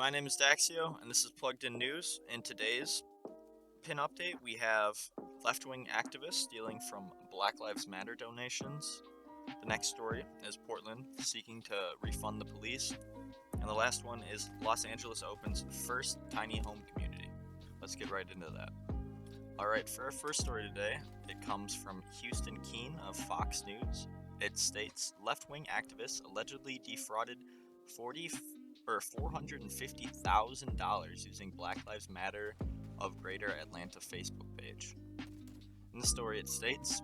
My name is Daxio, and this is Plugged In News. In today's pin update, we have left-wing activists stealing from Black Lives Matter donations. The next story is Portland seeking to refund the police. And the last one is Los Angeles opens first tiny home community. Let's get right into that. Alright, for our first story today, it comes from Houston Keene of Fox News. It states left-wing activists allegedly defrauded $450,000 using Black Lives Matter of Greater Atlanta Facebook page. In the story, it states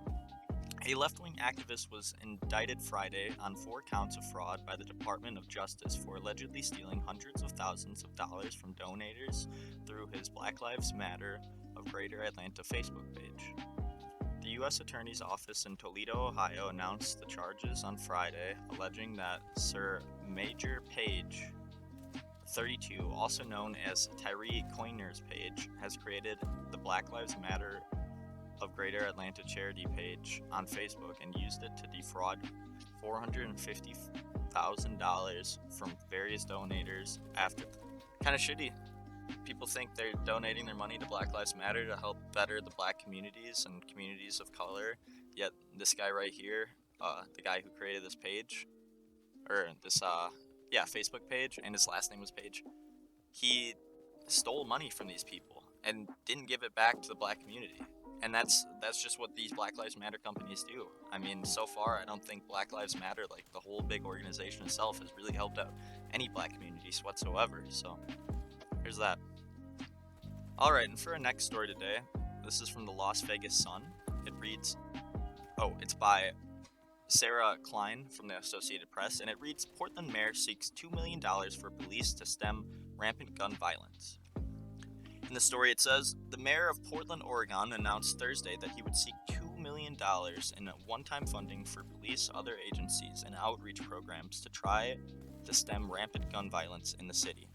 a left-wing activist was indicted Friday on 4 counts of fraud by the Department of Justice for allegedly stealing hundreds of thousands of dollars from donators through his Black Lives Matter of Greater Atlanta Facebook page. The U.S. Attorney's Office in Toledo, Ohio announced the charges on Friday, alleging that Sir Major Page, 32, also known as Tyree Coiner's page, has created the Black Lives Matter of Greater Atlanta charity page on Facebook and used it to defraud $450,000 from various donators after. Kind of shitty. People think they're donating their money to Black Lives Matter to help better the black communities and communities of color, yet this guy right here, the guy who created this page, or this, Facebook page, and his last name was Page, he stole money from these people and didn't give it back to the black community. And that's just what these Black Lives Matter companies do. I mean, so far, I don't think Black Lives Matter, like the whole big organization itself, has really helped out any black communities whatsoever, so here's that. Alright, and for our next story today, this is from the Las Vegas Sun. It reads, it's by Sarah Klein from the Associated Press, and it reads, Portland mayor seeks $2 million for police to stem rampant gun violence. In the story it says, the mayor of Portland, Oregon announced Thursday that he would seek $2 million in one-time funding for police, other agencies, and outreach programs to try to stem rampant gun violence in the city.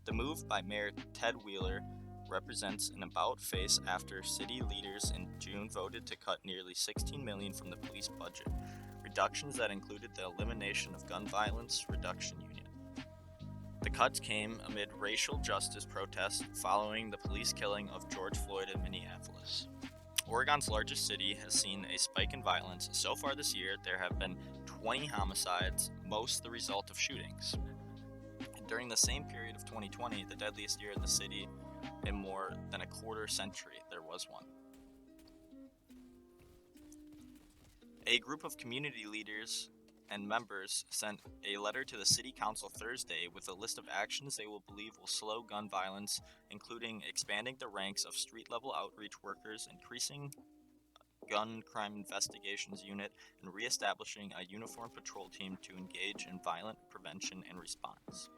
The move by Mayor Ted Wheeler represents an about-face after city leaders in June voted to cut nearly $16 million from the police budget, reductions that included the elimination of Gun Violence Reduction Unit. The cuts came amid racial justice protests following the police killing of George Floyd in Minneapolis. Oregon's largest city has seen a spike in violence. So far this year, there have been 20 homicides, most the result of shootings. During the same period of 2020, the deadliest year in the city in more than a quarter century, there was one. A group of community leaders and members sent a letter to the city council Thursday with a list of actions they will believe will slow gun violence, including expanding the ranks of street-level outreach workers, increasing gun crime investigations unit, and reestablishing a uniformed patrol team to engage in violent prevention and response.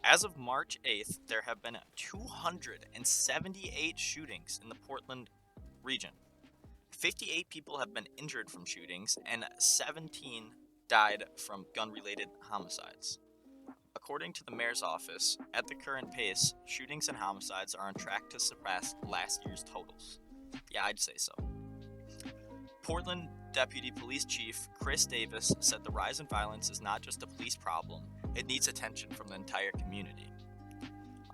As of March 8th, there have been 278 shootings in the Portland region. 58 people have been injured from shootings, and 17 died from gun-related homicides. According to the mayor's office, at the current pace, shootings and homicides are on track to surpass last year's totals. Yeah, I'd say so. Portland Deputy Police Chief Chris Davis said the rise in violence is not just a police problem, it needs attention from the entire community.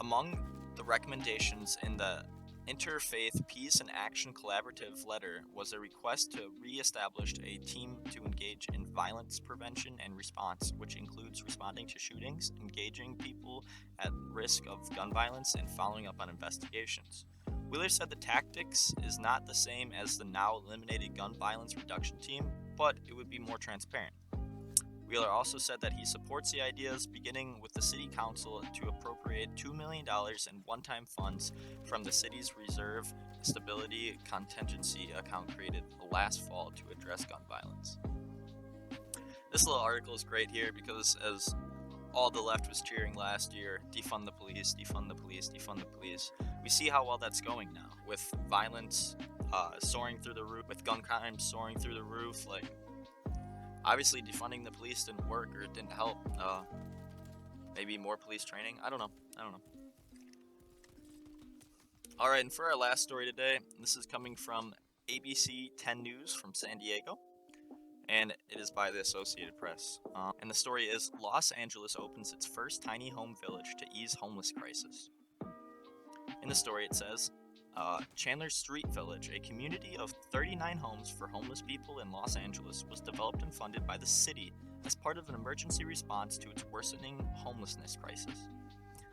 Among the recommendations in the Interfaith Peace and Action Collaborative letter was a request to re-establish a team to engage in violence prevention and response, which includes responding to shootings, engaging people at risk of gun violence, and following up on investigations. Wheeler said the tactics is not the same as the now eliminated gun violence reduction team, but it would be more transparent. Wheeler also said that he supports the ideas, beginning with the city council to appropriate $2 million in one-time funds from the city's reserve stability contingency account created last fall to address gun violence. This little article is great here because as all the left was cheering last year, defund the police, defund the police, defund the police, we see how well that's going now, with violence soaring through the roof, with gun crime soaring through the roof. Like, obviously defunding the police didn't work or it didn't help. Maybe more police training? I don't know. Alright, and for our last story today, this is coming from ABC 10 News from San Diego. and it is by the Associated Press. And the story is Los Angeles opens its first tiny home village to ease homeless crisis. In the story, it says Chandler Street Village, a community of 39 homes for homeless people in Los Angeles, was developed and funded by the city as part of an emergency response to its worsening homelessness crisis.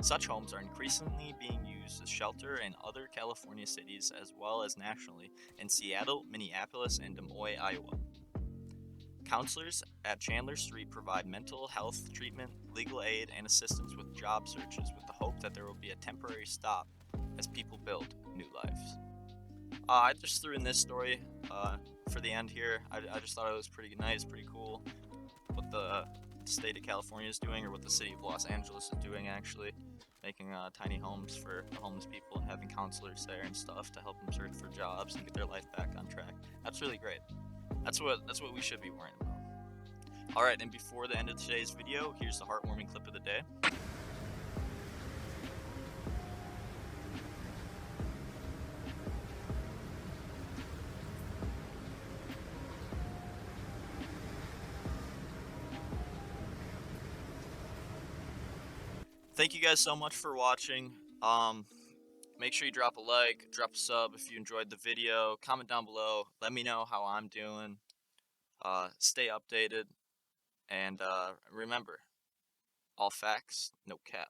Such homes are increasingly being used as shelter in other California cities as well as nationally in Seattle, Minneapolis, and Des Moines, Iowa. Counselors at Chandler Street provide mental health treatment, legal aid, and assistance with job searches with the hope that there will be a temporary stop as people build new lives. I just threw in this story for the end here. I just thought it was pretty nice, pretty cool what the state of California is doing, or what the city of Los Angeles is doing actually, making tiny homes for the homeless people and having counselors there and stuff to help them search for jobs and get their life back on track. That's really great. That's what we should be worrying about. Alright, and before the end of today's video, here's the heartwarming clip of the day. Thank you guys so much for watching. Make sure you drop a like, drop a sub if you enjoyed the video, comment down below, let me know how I'm doing, stay updated, and remember, all facts, no cap.